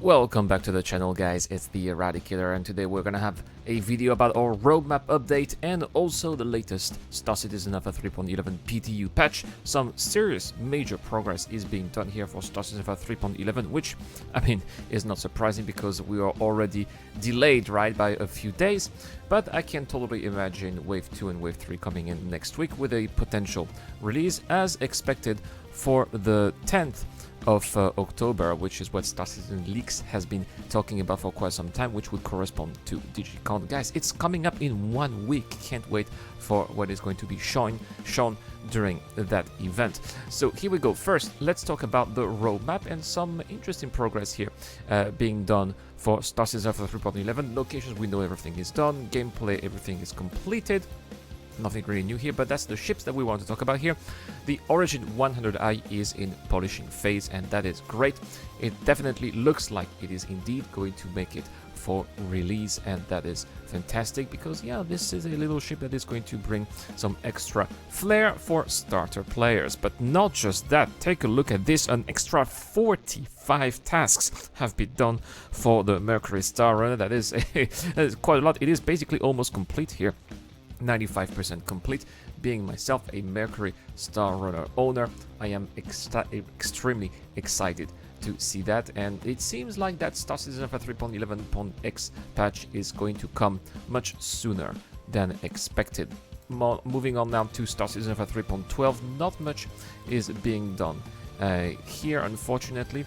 Welcome back to the channel, guys. It's the Eradicator, and today we're gonna have a video about our roadmap update and also the latest Star Citizen Alpha 3.11 PTU patch. Some serious major progress is being done here for Star Citizen Alpha 3.11, which, I mean, is not surprising because we are already delayed, right, by a few days. But I can totally imagine Wave 2 and Wave 3 coming in next week with a potential release as expected for the 10th of October, which is what Star Citizen Leaks has been talking about for quite some time, which would correspond to DigiCon. Guys, it's coming up in 1 week. Can't wait for what is going to be shown during that event. So here we go. First, let's talk about the roadmap and some interesting progress here being done for Star Citizen Alpha 3.11. Locations, we know everything is done. Gameplay, everything is completed. Nothing really new here, but that's the ships that we want to talk about here. The Origin 100i is in polishing phase, and that is great. It definitely looks like it is indeed going to make it for release, and that is fantastic because, yeah, this is a little ship that is going to bring some extra flair for starter players. But not just that, take a look at this. An extra 45 tasks have been done for the Mercury StarRunner. That is quite a lot. It is basically almost complete here. 95% complete. Being myself a Mercury StarRunner owner, I am extremely excited to see that, and it seems like that Star Citizen Alpha 3.11.x patch is going to come much sooner than expected. Moving on now to Star Citizen Alpha 3.12, not much is being done here, unfortunately.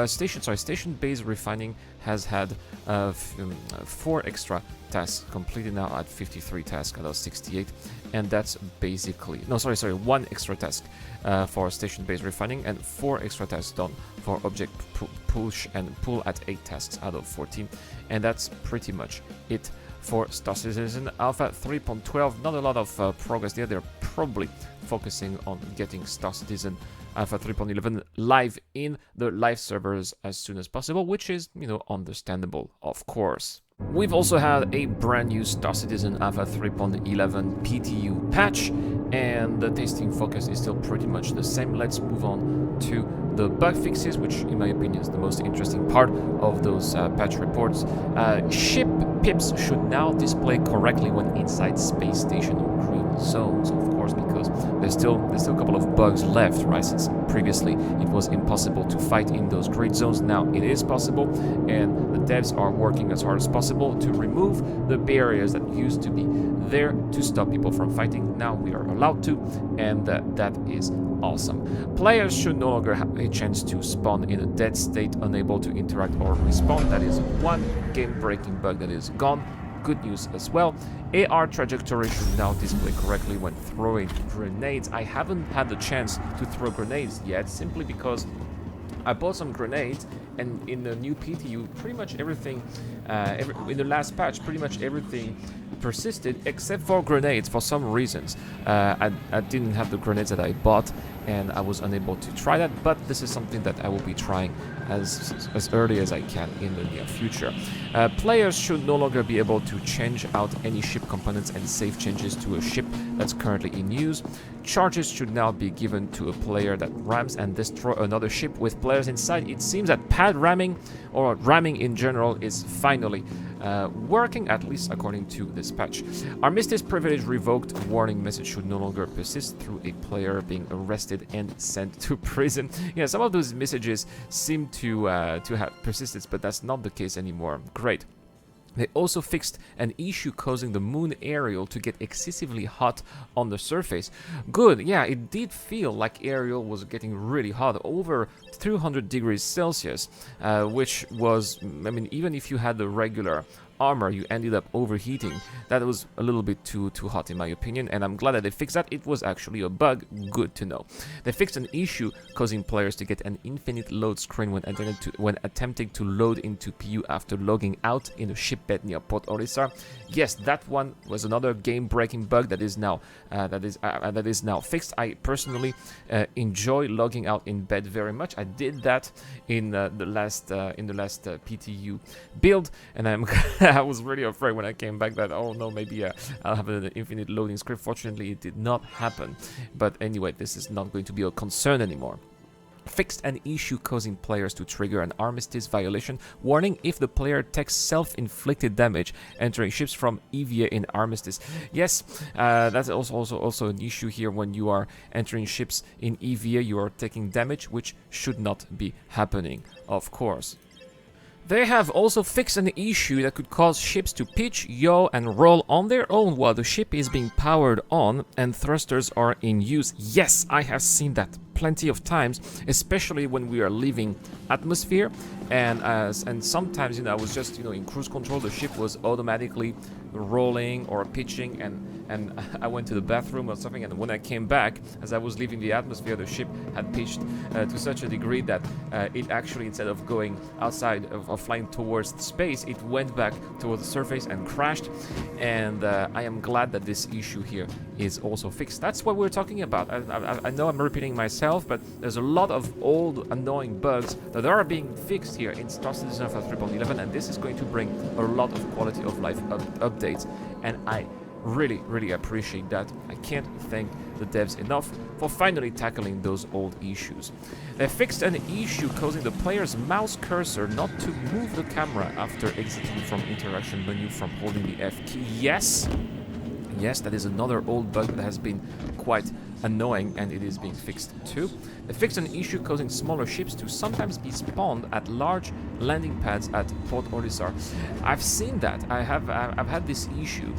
Station-based refining has had 4 extra tasks completed now at 53 tasks out of 68, and that's basically one extra task for station-based refining and 4 extra tasks done for object push and pull at 8 tasks out of 14, and that's pretty much it for Star Citizen Alpha 3.12. Not a lot of progress there. They're probably focusing on getting Star Citizen Alpha 3.11 live in the live servers as soon as possible, which is, you know, understandable, of course. We've also had a brand new Star Citizen Alpha 3.11 PTU patch, and the testing focus is still pretty much the same. Let's move on to the bug fixes, which in my opinion is the most interesting part of those patch reports. Ship pips should now display correctly when inside space station or green zones, of course, because there's still a couple of bugs left, right? Since previously it was impossible to fight in those green zones, now it is possible, and the devs are working as hard as possible to remove the barriers that used to be there to stop people from fighting. Now we are allowed to, and that is awesome. Players should no longer have a chance to spawn in a dead state, unable to interact or respawn. That is one game-breaking bug that is gone. Good news as well. AR trajectory should now display correctly when throwing grenades. I haven't had the chance to throw grenades yet, simply because I bought some grenades, and in the new PTU, pretty much everything, in the last patch, pretty much everything persisted except for grenades. For some reasons, I didn't have the grenades that I bought, and I was unable to try that, but this is something that I will be trying as early as I can in the near future. Players should no longer be able to change out any ship components and save changes to a ship that's currently in use. Charges should now be given to a player that rams and destroy another ship with players inside. It seems that pad ramming, or ramming in general, is finally working, at least according to this patch. Armistice privilege revoked. Warning message should no longer persist through a player being arrested and sent to prison. Yeah, some of those messages seem to have persisted, but that's not the case anymore. Great. They also fixed an issue causing the moon aerial to get excessively hot on the surface. Good, yeah, it did feel like aerial was getting really hot, over 200 degrees Celsius, which was, I mean, even if you had the regular armor, you ended up overheating. That was a little bit too hot in my opinion, and I'm glad that they fixed that. It was actually a bug. Good to know. They fixed an issue causing players to get an infinite load screen when attempting to load into PU after logging out in a shipbed near Port Orisar. Yes, that one was another game-breaking bug that is now fixed. I personally enjoy logging out in bed very much. I did that in the last PTU build, and I was really afraid when I came back that, oh no, maybe I'll have an infinite loading script. Fortunately, it did not happen. But anyway, this is not going to be a concern anymore. Fixed an issue causing players to trigger an armistice violation warning if the player takes self-inflicted damage entering ships from EVA in armistice. Yes, that's also an issue here. When you are entering ships in EVA, you are taking damage, which should not be happening, of course. They have also fixed an issue that could cause ships to pitch, yaw, and roll on their own while the ship is being powered on and thrusters are in use. Yes, I have seen that plenty of times, especially when we are leaving atmosphere, and sometimes, you know, I was just, you know, in cruise control, the ship was automatically rolling or pitching, and I went to the bathroom or something, and when I came back, as I was leaving the atmosphere, the ship had pitched to such a degree that it actually, instead of going outside of flying towards space, it went back towards the surface and crashed. And I am glad that this issue here is also fixed. That's what we're talking about. I know I'm repeating myself, but there's a lot of old annoying bugs that are being fixed here in Star Citizen for 3.11, and this is going to bring a lot of quality of life updates, and I really appreciate that. I can't thank the devs enough for finally tackling those old issues. They fixed an issue causing the player's mouse cursor not to move the camera after exiting from interaction menu from holding the F key. Yes, that is another old bug that has been quite annoying, and it is being fixed too. They fixed an issue causing smaller ships to sometimes be spawned at large landing pads at Port Olisar. I've seen that. I've had this issue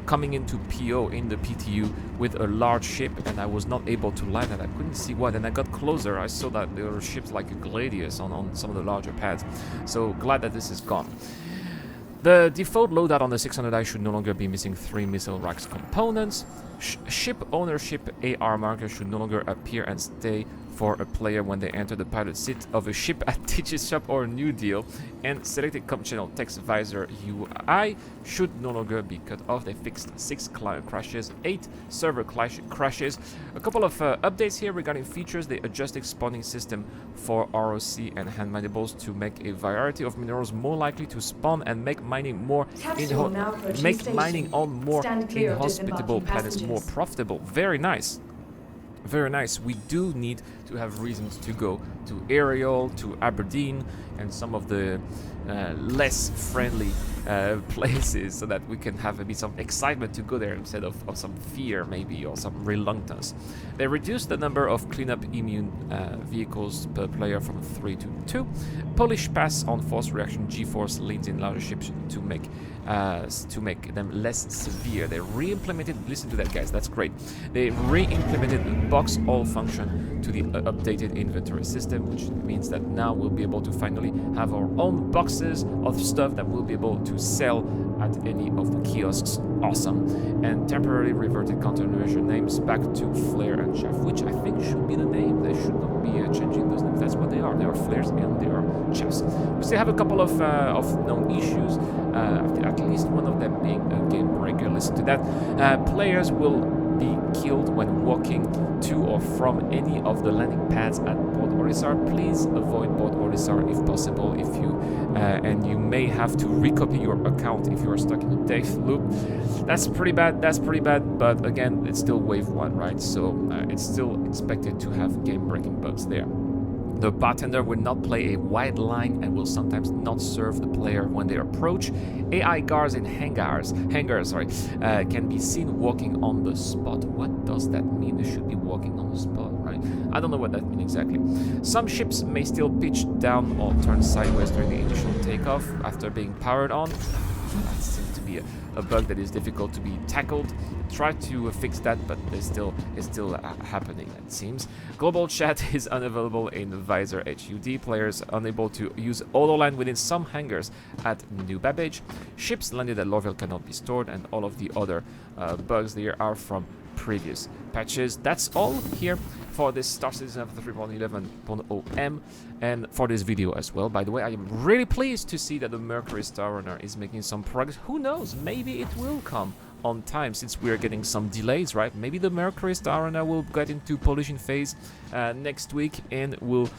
coming into PO in the PTU with a large ship, and I was not able to land it. I couldn't see what, and I got closer. I saw that there were ships like a Gladius on some of the larger pads. So glad that this is gone. The default loadout on the 600i should no longer be missing 3 missile racks components. Ship ownership AR markers should no longer appear and stay for a player when they enter the pilot seat of a ship at Teach's Shop or New Deal. And selected com channel text visor UI should no longer be cut off. They fixed 6 client crashes, 8 server crashes. A couple of updates here regarding features. They adjusted spawning system for ROC and hand manables to make a variety of minerals more likely to spawn and make mining more on more inhospitable planets more profitable. Very nice. Very nice. We do need to have reasons to go to Ariel, to Aberdeen, and some of the less friendly places, so that we can have maybe some excitement to go there instead of some fear, maybe, or some reluctance. They reduced the number of cleanup immune vehicles per player from 3 to 2. Polish pass on force reaction G-force leans in larger ships to make them less severe. They re-implemented, listen to that guys, that's great. They re-implemented box all function to the updated inventory system, which means that now we'll be able to finally have our own boxes of stuff that we'll be able to sell at any of the kiosks. Awesome. And temporarily reverted countermeasure names back to Flare and Chaff, which I think should be the name. They should not be changing those names. That's what they are. They are Flares and they are Chaffs. We still have a couple of known issues, at least one of them being a game breaker. Listen to that. Players will be killed when walking to or from any of the landing pads at Port Olisar. Please avoid Port Olisar if possible. If you and you may have to recopy your account if you are stuck in a death loop. That's pretty bad. But again, it's still wave 1, right? So it's still expected to have game-breaking bugs there. The bartender will not play a wide line and will sometimes not serve the player when they approach. AI guards in hangars can be seen walking on the spot. What does that mean? They should be walking on the spot, right? I don't know what that means exactly. Some ships may still pitch down or turn sideways during the initial takeoff after being powered on. That seems to be a bug that is difficult to be tackled. Try to fix that, but it's still happening, it seems. Global chat is unavailable in Visor HUD. Players unable to use autoland within some hangars at New Babbage. Ships landed at Lorville cannot be stored, and all of the other bugs there are from previous patches. That's all here for this Star Citizen of the 3.11.0M and for this video as well. By the way, I am really pleased to see that the Mercury StarRunner is making some progress. Who knows, maybe it will come on time, since we are getting some delays, right? Maybe the Mercury StarRunner will get into pollution phase next week and will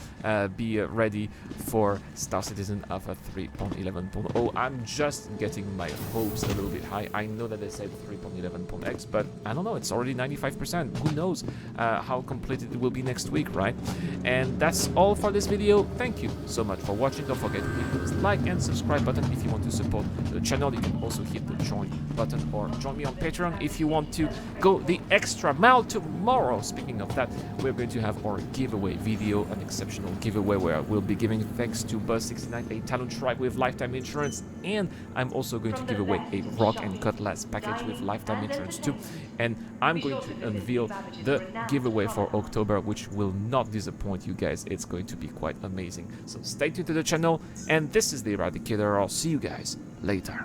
be ready for Star Citizen Alpha 3.11.0. I'm just getting my hopes a little bit high. I know that they said 3.11.x, but I don't know, it's already 95%. Who knows how complete it will be next week, right? And that's all for this video. Thank you so much for watching. Don't forget to hit the like and subscribe button if you want to support the channel. You can also hit the join button or join me on Patreon if you want to go the extra mile. Tomorrow, speaking of that, we're going to have our giveaway video, an exceptional giveaway where we'll be giving thanks to Buzz69 a talent track with lifetime insurance, and I'm also going to give away a rock and cutlass package with lifetime insurance too. And I'm going to unveil the giveaway for October, which will not disappoint you guys. It's going to be quite amazing. So stay tuned to the channel, and this is the Eradicator. I'll see you guys later.